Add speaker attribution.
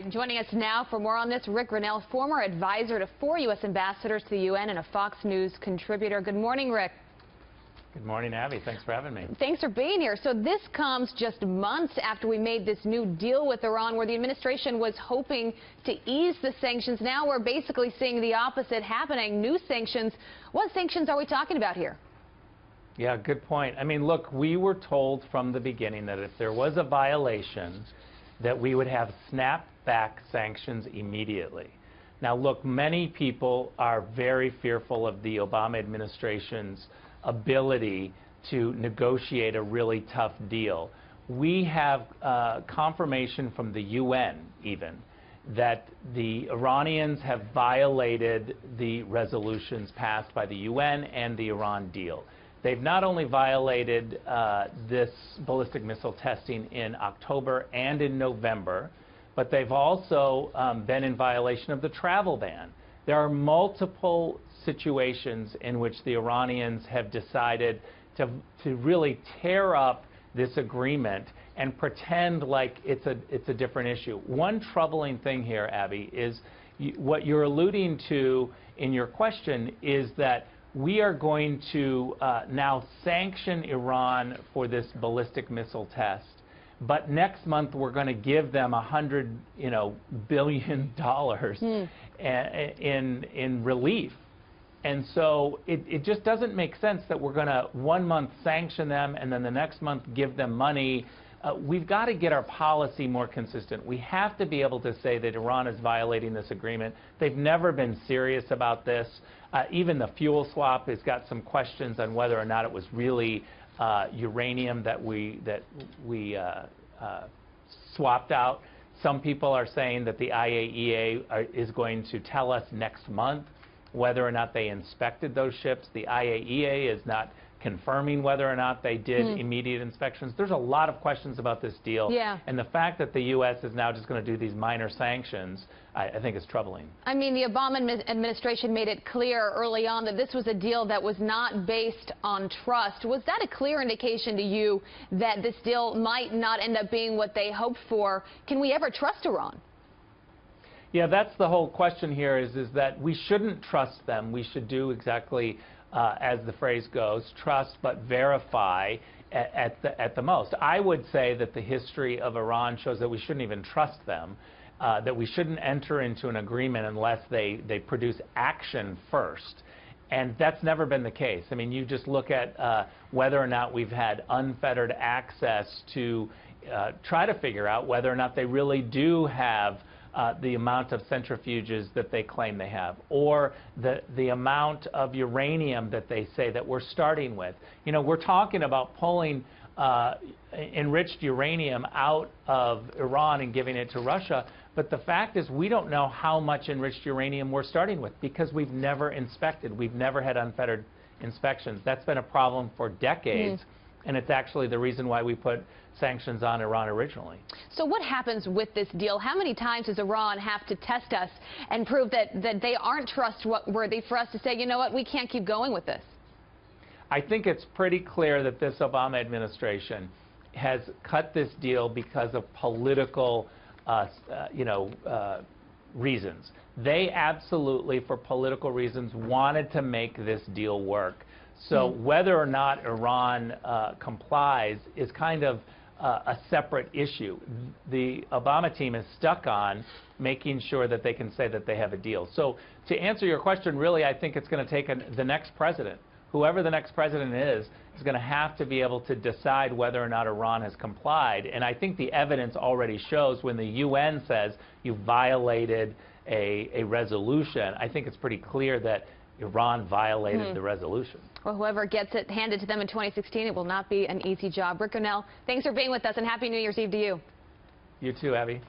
Speaker 1: right, joining us now for more on this, Rick Grinnell, former advisor to 4 U.S. ambassadors to the UN and a Fox News contributor. Good morning, Rick.
Speaker 2: Good morning, Abby. Thanks for having me.
Speaker 1: Thanks for being here. So this comes just months after we made this new deal with Iran, where the administration was hoping to ease the sanctions. Now we're basically seeing the opposite happening, new sanctions. What sanctions are we talking about here?
Speaker 2: Yeah, good point. I mean, look, we were told from the beginning that if there was a violation, that we would have snapback sanctions immediately. Now, look, many people are very fearful of the Obama administration's ability to negotiate a really tough deal. We have confirmation from the UN even that the Iranians have violated the resolutions passed by the UN and the Iran deal. They've not only violated this ballistic missile testing in October and in November, but they've also been in violation of the travel ban. There are multiple situations in which the Iranians have decided to really tear up this agreement and pretend like it's a different issue. One troubling thing here, Abby, is what you're alluding to in your question is that we are going to now sanction Iran for this ballistic missile test, but next month we're going to give them $100 billion in relief. And so it just doesn't make sense that we're going to 1 month sanction them and then the next month give them money. We've got to get our policy more consistent. We have to be able to say that Iran is violating this agreement. They've never been serious about this. Even the fuel swap has got some questions on whether or not it was really uranium that we swapped out. Some people are saying that the IAEA is going to tell us next month whether or not they inspected those ships. The IAEA is not confirming whether or not they did immediate inspections. There's a lot of questions about this deal.
Speaker 1: Yeah.
Speaker 2: And the fact that the U.S. is now just going to do these minor sanctions, I think is troubling.
Speaker 1: I mean, the Obama administration made it clear early on that this was a deal that was not based on trust. Was that a clear indication to you that this deal might not end up being what they hoped for? Can we ever trust Iran?
Speaker 2: Yeah, that's the whole question here is that we shouldn't trust them. We should do exactly as the phrase goes, trust but verify at the most. I would say that the history of Iran shows that we shouldn't even trust them, that we shouldn't enter into an agreement unless they produce action first. And that's never been the case. I mean, you just look at whether or not we've had unfettered access to try to figure out whether or not they really do have the amount of centrifuges that they claim they have, or the amount of uranium that they say that we're starting with. You know, we're talking about pulling enriched uranium out of Iran and giving it to Russia, but the fact is we don't know how much enriched uranium we're starting with because we've never inspected. We've never had unfettered inspections. That's been a problem for decades. And it's actually the reason why we put sanctions on Iran originally. So
Speaker 1: what happens with this deal? How many times does Iran have to test us and prove that they aren't trustworthy for us to say, you know what, we can't keep going with this?
Speaker 2: I think it's pretty clear that this Obama administration has cut this deal because of political reasons. They absolutely, for political reasons, wanted to make this deal work. So whether or not Iran complies is kind of a separate issue. The Obama team is stuck on making sure that they can say that they have a deal. So to answer your question, really, I think it's going to take the next president. Whoever the next president is going to have to be able to decide whether or not Iran has complied. And I think the evidence already shows when the UN says you violated a resolution, I think it's pretty clear that Iran violated the resolution.
Speaker 1: Well, whoever gets it handed to them in 2016, it will not be an easy job. Rick Grinnell, thanks for being with us, and Happy New Year's Eve to you.
Speaker 2: You too, Abby.